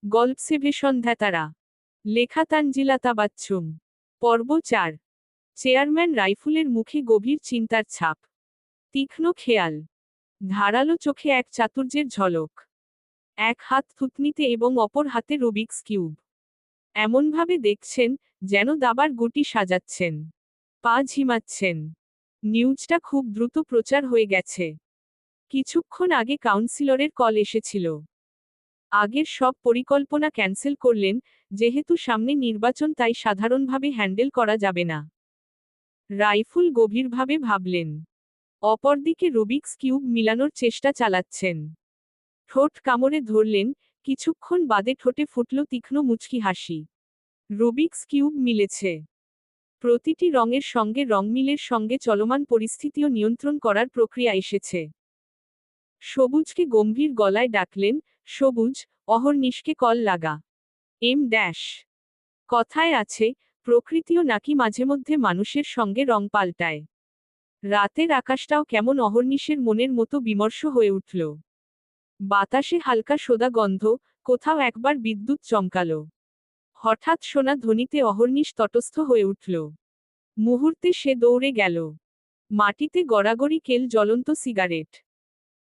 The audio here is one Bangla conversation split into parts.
গল্পসেভে সন্ধ্যাতারা। লেখা তানজিলা তাবাচ্ছুম। পর্ব 4। চেয়ারম্যান রাইফুলের মুখে গভীর চিন্তার ছাপ। তীক্ষ্ণ খেয়াল। ধারালো চোখে এক চাতুর্যের ঝলক। এক হাত থুতনিতে এবং অপর হাতে রুবিক্স কিউব। এমনভাবে দেখছেন, যেন দাবার গুটি সাজাচ্ছেন। পা ঝিমাচ্ছেন। নিউজটা খুব দ্রুত প্রচার হয়ে গেছে। কিছুক্ষণ আগে কাউন্সিলরের কল এসেছিল। আগের সব পরিকল্পনা ক্যান্সেল করলেন, যেহেতু সামনে নির্বাচন, তাই সাধারণভাবে হ্যান্ডেল করা যাবে না। রাইফুল গভীরভাবে ভাবলেন। অপরদিকে রুবিক্স কিউব মিলানোর চেষ্টা চালাচ্ছেন। ঠোঁট কামড়ে ধরলেন, কিছুক্ষণ বাদে ঠোঁটে ফুটল তীক্ষ্ণ মুচকি হাসি। রুবিক্স কিউব মিলেছে। প্রতিটি রঙের সঙ্গে রংমিলের সঙ্গে চলমান পরিস্থিতিও নিয়ন্ত্রণ করার প্রক্রিয়া এসেছে। সবুজকে গম্ভীর গলায় ডাকলেন, সবুজ, অহর্নিশকে কল লাগা। Em dash. কথায় আছে, প্রকৃতিও নাকি মাঝেমধ্যে মানুষের সঙ্গে রং পাল্টায়। রাতের আকাশটাও কেমন অহর্নিশের মনের মতো বিমর্ষ হয়ে উঠল। বাতাসে হালকা সোদা গন্ধ, কোথাও একবার বিদ্যুৎ চমকালো। হঠাৎ শোনা ধ্বনিতে অহর্নিশ তটস্থ হয়ে উঠল। মুহূর্তে সে দৌড়ে গেল। মাটিতে গড়াগড়ি কেল জ্বলন্ত সিগারেট।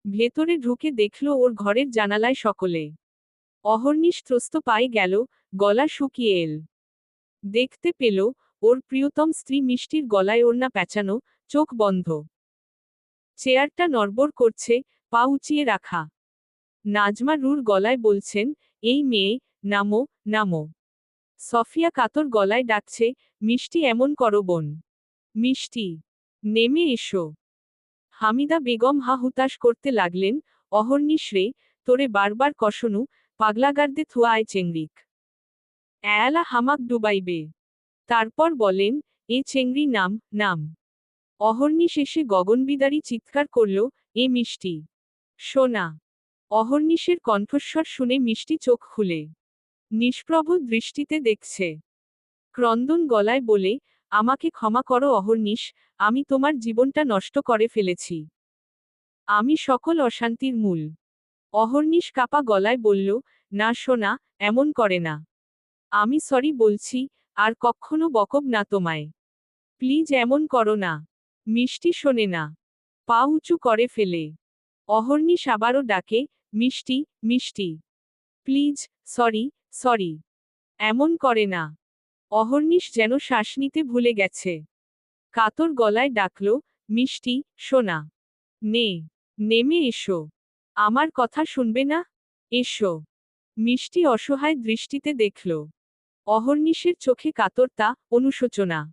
ভেতরে ঢুকে দেখল ওর ঘরের জানালায় সকলে। অহর্নিশ ত্রস্ত পায়ে গেল, গলা শুকিয়ে এল। দেখতে পেল, ওর প্রিয়তম স্ত্রী মিষ্টির গলায় ওড়না প্যাঁচানো, চোখ বন্ধ। চেয়ারটা নড়বড় করছে, পা উঁচিয়ে রাখা। নাজমা রুর গলায় বলছেন, এই মেয়ে, নামো, নামো। সফিয়া কাতর গলায় ডাকছে, মিষ্টি এমন করো বোন। মিষ্টি, নেমে এসো। হামিদা বেগম হা হুতাশ করতে লাগলেন, অহর্নিশ রে, তোরে বারবার কষনু, পাগলাগার্দে থুয়া আয় চেংড়িক। অ্যালা হামাক ডুবাইবে। তারপর বলেন, এ চেংড়ি নাম, নাম। অহর্নিশ এসে গগনবিদারী চিৎকার করল, এ মিষ্টি, সোনা। অহর্নিশের কণ্ঠস্বর শুনে মিষ্টি চোখ খুলে নিষ্প্রভ দৃষ্টিতে দেখছে। ক্রন্দন গলায় বলে, আমাকে ক্ষমা করো অহর্নিশ, আমি তোমার জীবনটা নষ্ট করে ফেলেছি। আমি সকল অশান্তির মূল। অহর্নিশ কাপা গলায় বলল, না সোনা, এমন করে না। আমি সরি বলছি, আর কক্ষনো বকব না তোমায়। প্লিজ এমন করো না। মিষ্টি শোনে না। পা উঁচু করে ফেলে। অহর্নিশ আবারও ডাকে, মিষ্টি, মিষ্টি। Please, sorry, sorry. এমন করে না। অহর্নিশ যেন শ্বাস নিতে ভুলে গেছে। কাতর গলায় ডাকল, মিষ্টি, সোনা। নে, নেমে এসো। আমার কথা শুনবে না? এসো। মিষ্টি অসহায় দৃষ্টিতে দেখল। অহর্নিশের চোখে কাতরতা, অনুশোচনা।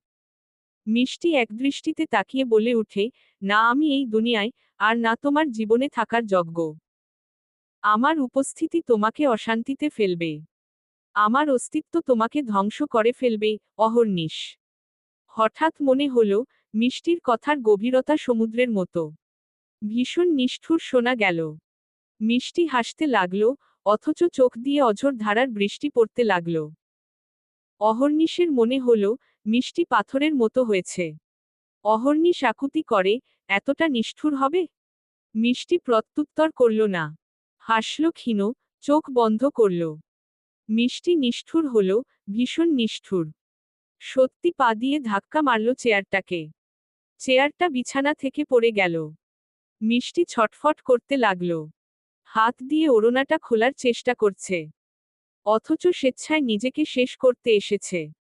মিষ্টি একদৃষ্টিতে তাকিয়ে বলে উঠে, না আমি এই দুনিয়ায়, আর না তোমার জীবনে থাকার যোগ্য। আমার উপস্থিতি তোমাকে অশান্তিতে ফেলবে। আমার অস্তিত্ব তোমাকে ধ্বংস করে ফেলবে, অহর্নিশ। হঠাৎ মনে হল, মিষ্টির কথার গভীরতা সমুদ্রের মতো। ভীষণ নিষ্ঠুর শোনা গেল। মিষ্টি হাসতে লাগল, অথচ চোখ দিয়ে অঝোর ধারার বৃষ্টি পড়তে লাগল। অহর্নিশের মনে হল, মিষ্টি পাথরের মতো হয়েছে। অহর্নিশ আকুতি করে, এতটা নিষ্ঠুর হবে? মিষ্টি প্রত্যুত্তর করল না। হাসল ক্ষীণ, চোখ বন্ধ করল। মিষ্টি নিষ্ঠুর হল, ভীষণ নিষ্ঠুর। সত্যি পা দিয়ে ধাক্কা মারল চেয়ারটাকে। চেয়ারটা বিছানা থেকে পড়ে গেল। মিষ্টি ছটফট করতে লাগল। হাত দিয়ে ওড়নাটা খোলার চেষ্টা করছে। অথচ স্বেচ্ছায় নিজেকে শেষ করতে এসেছে।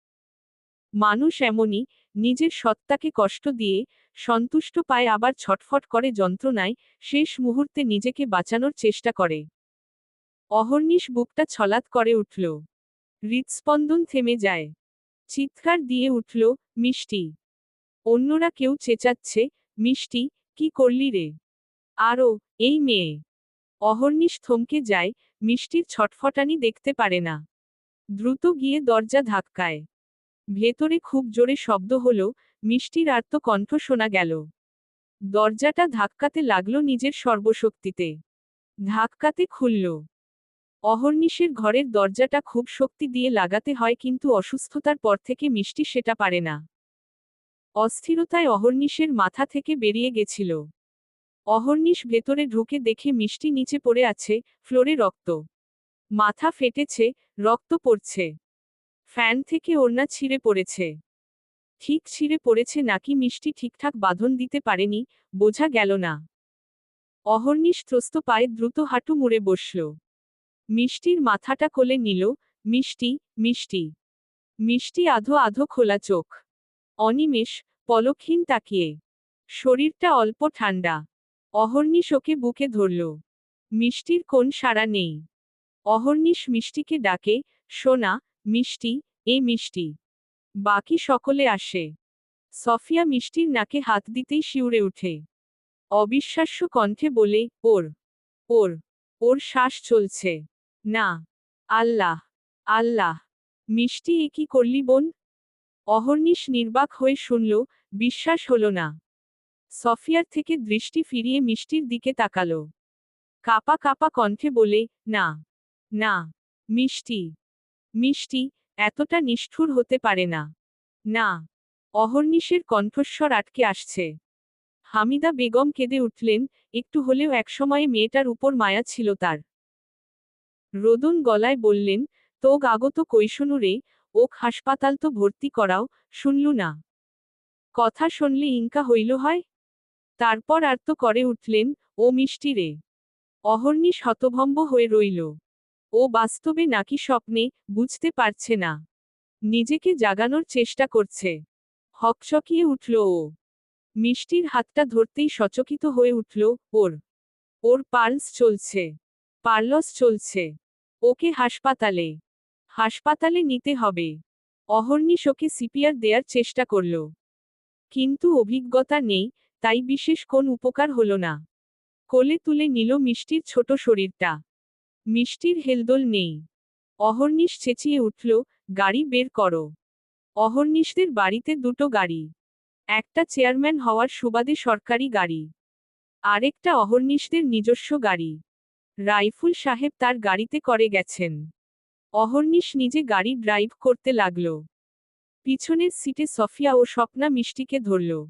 মানুষ এমনই, নিজের সত্তাকে কষ্ট দিয়ে, সন্তুষ্ট পায় আবার ছটফট করে যন্ত্রণায়, শেষ মুহূর্তে নিজেকে বাঁচানোর চেষ্টা করে। অহর্নিশ বুকটা ছলাৎ করে উঠল। হৃৎস্পন্দন থেমে যায়। চিৎকার দিয়ে উঠল, মিষ্টি। অন্যরা কেউ চেঁচাচ্ছে, মিষ্টি, কি করলি রে? আরও, এই মেয়ে। অহর্নিশ থমকে যায়, মিষ্টির ছটফটানি দেখতে পারে না। দ্রুত গিয়ে দরজা ধাক্কায়। ভেতরে খুব জোরে শব্দ হল, মিষ্টির আর্ত কণ্ঠ শোনা গেল। দরজাটা ধাক্কাতে লাগল নিজের সর্বশক্তিতে। ধাক্কাতে খুলল। অহর্নিশের ঘরের দরজাটা খুব শক্তি দিয়ে লাগাতে হয়, কিন্তু অসুস্থতার পর থেকে মিষ্টি সেটা পারে না। অস্থিরতায় অহর্নিশের মাথা থেকে বেরিয়ে গেছিল। অহর্নিশ ভেতরে ঢুকে দেখে মিষ্টি নিচে পড়ে আছে, ফ্লোরে রক্ত। মাথা ফেটেছে, রক্ত পড়ছে। ফ্যান থেকে ওড়না ছিঁড়ে পড়েছে। ঠিক ছিঁড়ে পড়েছে নাকি মিষ্টি ঠিকঠাক বাঁধন দিতে পারেনি, বোঝা গেল না। অহর্নিশ ত্রস্ত পায়ে দ্রুত হাঁটু মুড়ে বসল। মিষ্টির মাথাটা কোলে নিল। মিষ্টি, মিষ্টি। মিষ্টি আধো আধো খোলা চোখ। অনিমেষ, পলকহীন তাকিয়ে। শরীরটা অল্প ঠান্ডা। অহর্নিশ ওকে বুকে ধরল। মিষ্টির কোন সাড়া নেই। অহর্নিশ মিষ্টিকে ডাকে, সোনা, মিষ্টি, এ মিষ্টি। বাকি সকলে আসে। সফিয়া মিষ্টির নাকে হাত দিতেই শিউরে উঠে। অবিশ্বাস্য কণ্ঠে বলে, ওর ওর ওর শ্বাস চলছে। না। আল্লাহ, আল্লাহ। মিষ্টি, এ কি করলি বোন? অহর্নিশ নির্বাক হয়ে শুনল, বিশ্বাস হলো না। সফিয়ার থেকে দৃষ্টি ফিরিয়ে মিষ্টির দিকে তাকালো। কাপা কাপা কণ্ঠে বলে, না, না, মিষ্টি, মিষ্টি, এতটা নিষ্ঠুর হতে পারে না। না। অহর্নিশের কণ্ঠস্বর আটকে আসছে। হামিদা বেগম কেঁদে উঠলেন, একটু হলেও একসময়ে মেয়েটার উপর মায়া ছিল তার। রোদন গলায় বললেন, তোগ আগত কইসনু রে, ওক হাসপাতাল তো ভর্তি করাও, শুনলু না? কথা শুনলে ইনকা হইল হয়? তারপর আর্ত করে উঠলেন, ও মিষ্টি রে। অহর্নিশ হতভম্ব হয়ে রইল। ও বাস্তবে নাকি স্বপ্নে, বুঝতে পারছে না। নিজেকে জাগানোর চেষ্টা করছে। হকচকিয়ে উঠল ও। মিষ্টির হাতটা ধরতেই সচকিত হয়ে উঠল, ওর ওর পালস চলছে। পারলস চলছে। ওকে হাসপাতালে, হাসপাতালে নিতে হবে। অহর্নিশ ওকে সিপিআর দেয়ার চেষ্টা করল। কিন্তু অভিজ্ঞতা নেই, তাই বিশেষ কোন উপকার হল না। কোলে তুলে নিল মিষ্টির ছোট শরীরটা। মিষ্টির হেলদোল নেই। অহর্নিশ চেঁচিয়ে উঠল, গাড়ি বের করো। অহর্নিশদের বাড়িতে দুটো গাড়ি। একটা চেয়ারম্যান হওয়ার সুবাদে সরকারি গাড়ি। আরেকটা অহর্নিশদের নিজস্ব গাড়ি। রাইফুল সাহেব তার গাড়িতে করে গেছেন। অহর্নিশ নিজে গাড়ি ড্রাইভ করতে লাগল। পিছনের সিটে সফিয়া ও স্বপ্না মিষ্টিকে ধরল।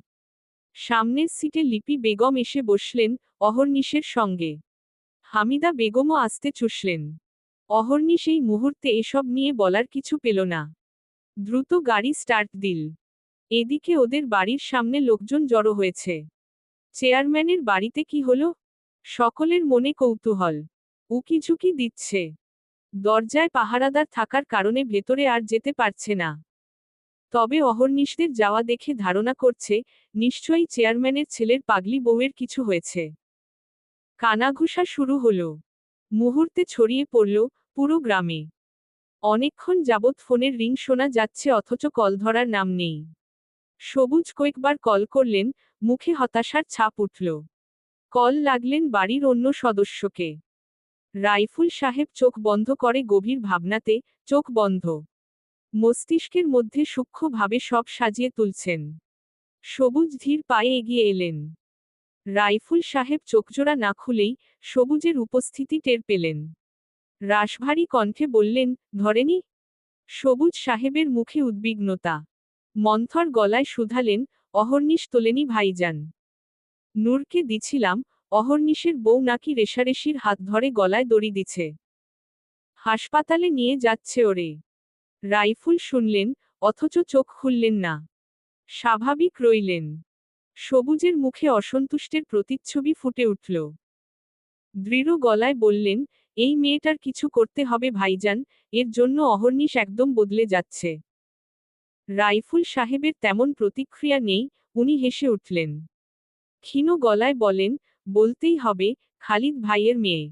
সামনের সিটে লিপি বেগম এসে বসলেন, অহর্নিশের সঙ্গে। হামিদা বেগমও আসতে চুষলেন। অহর্নিশ এই মুহূর্তে এসব নিয়ে বলার কিছু পেল না। দ্রুত গাড়ি স্টার্ট দিল। এদিকে ওদের বাড়ির সামনে লোকজন জড়ো হয়েছে। চেয়ারম্যানের বাড়িতে কি হলো? সকলের মনে কৌতূহল। উকিঝুঁকি দিচ্ছে। দরজায় পাহারাদার থাকার কারণে ভেতরে আর যেতে পারছে না। তবে অহর্নিশদের যাওয়া দেখে ধারণা করছে, নিশ্চয়ই চেয়ারম্যানের ছেলের পাগলি বউয়ের কিছু হয়েছে। কানাঘুষা শুরু হলো। মুহূর্তে ছড়িয়ে পড়ল পুরো গ্রামে। অনেকক্ষণ যাবৎ ফোনের রিং শোনা যাচ্ছে অথচ কল ধরার নাম নেই। সবুজ কয়েকবার কল করলেন, মুখে হতাশার ছাপ উঠল। কল লাগলেন বাড়ির অন্য সদস্যকে। রাইফুল সাহেব চোখ বন্ধ করে গভীর ভাবনাতে, চোখ বন্ধ। মস্তিষ্কের মধ্যে সূক্ষ্মভাবে সব সাজিয়ে তুলছেন। সবুজ ধীর পায়ে এগিয়ে এলেন। রাইফুল সাহেব চোখজোড়া না খুলেই সবুজের উপস্থিতি টের পেলেন। রাশভারী কণ্ঠে বললেন, ধরেনি? সবুজ সাহেবের মুখে উদ্বিগ্নতা। মন্থর গলায় শুধালেন, অহর্নিশ তোলেনি ভাইজান। নূরকে দিছিলাম, অহর্নিশের বউ নাকি রেশারেশির হাত ধরে গলায় দড়ি দিছে। হাসপাতালে নিয়ে যাচ্ছে ওরে। রাইফুল শুনলেন, অথচ চোখ খুললেন না। স্বাভাবিক রইলেন। সবুজের মুখে অসন্তুষ্টের প্রতিচ্ছবি ফুটে উঠল। দৃঢ় গলায় বললেন, এই মেয়েটার কিছু করতে হবে ভাইজান, এর জন্য অহর্নিশ একদম বদলে যাচ্ছে। রাইফুল সাহেবের তেমন প্রতিক্রিয়া নেই, উনি হেসে উঠলেন। ক্ষীণ গলায় বলেন, বলতেই হবে, খালিদ ভাইয়ের মেয়ে।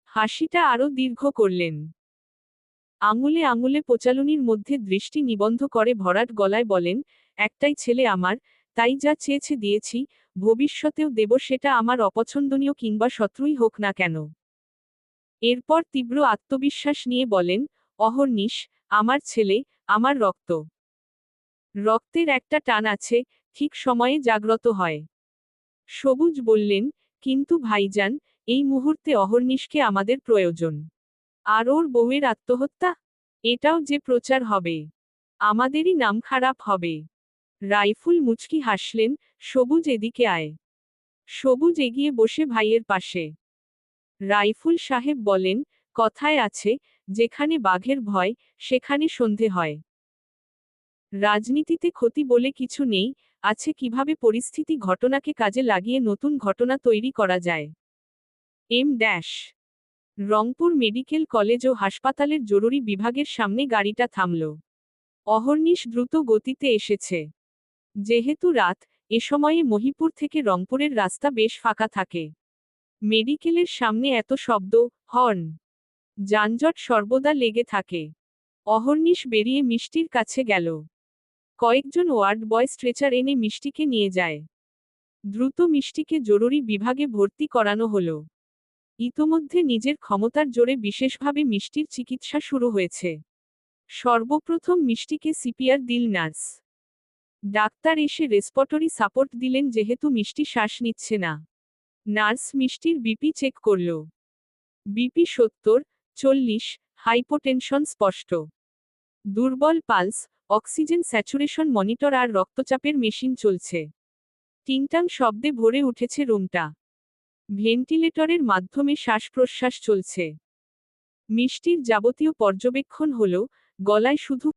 হাসিটা আরও দীর্ঘ করলেন। আঙুলে আঙুলে পোচালুনির মধ্যে দৃষ্টি নিবন্ধ করে ভরাট গলায় বলেন, একটাই ছেলে আমার, তাই যা চেয়েছে দিয়েছি, ভবিষ্যতেও দেব, সেটা আমার অপছন্দনীয় কিংবা শত্রুই হোক না কেন। এরপর তীব্র আত্মবিশ্বাস নিয়ে বলেন, অহর্নিশ, আমার ছেলে, আমার রক্ত। রক্তের একটা টান আছে, ঠিক সময়ে জাগ্রত হয়। সবুজ বললেন, কিন্তু ভাইজান, এই মুহূর্তে অহর্নিশকে আমাদের প্রয়োজন। আর ওর বউয়ের আত্মহত্যা? এটাও যে প্রচার হবে। আমাদেরই নাম খারাপ হবে। রাইফুল মুচকি হাসলেন, সবুজ এদিকে আয়। সবুজ এগিয়ে বসে ভাইয়ের পাশে। রাইফুল সাহেব বলেন, কথায় আছে, যেখানে বাঘের ভয়, সেখানে সন্ধে হয়। রাজনীতিতে ক্ষতি বলে কিছু নেই, আছে কিভাবে পরিস্থিতি ঘটনাকে কাজে লাগিয়ে নতুন ঘটনা তৈরি করা যায়। Em dash Rangpur medical college ও হাসপাতালের জরুরি বিভাগের সামনে গাড়িটা থামল। অহর্নিশ দ্রুত গতিতে এসেছে। যেহেতু রাত, এ সময়ে মহিপুর থেকে রংপুরের রাস্তা বেশ ফাঁকা থাকে। মেডিকেলের সামনে এত শব্দ, হর্ন, যানজট সর্বদা লেগে থাকে। অহর্নিশ বেরিয়ে মিষ্টির কাছে গেল। কয়েকজন ওয়ার্ড বয় স্ট্রেচার এনে মিষ্টিকে নিয়ে যায়। দ্রুত মিষ্টিকে জরুরি বিভাগে ভর্তি করানো হলো। ইতোমধ্যে নিজের ক্ষমতার জোরে বিশেষভাবে মিষ্টির চিকিৎসা শুরু হয়েছে। সর্বপ্রথম মিষ্টিকে সিপিআর দিল নার্স। ডাক্তার এসে রেসপিরেটরি সাপোর্ট দিলেন যেহেতু মিষ্টি শ্বাস নিচ্ছে না। নার্স মিষ্টির বিপি চেক করল। বিপি 70/40, হাইপোটেনশন স্পষ্ট। দুর্বল পালস, অক্সিজেন স্যাচুরেশন মনিটর আর রক্তচাপের মেশিন চলছে। টিংটাং শব্দে ভরে উঠেছে রুমটা। ভেন্টিলেটরের মাধ্যমে শ্বাস প্রশ্বাস চলছে। মিষ্টির যাবতীয় পর্যবেক্ষণ হলো, গলায় শুধু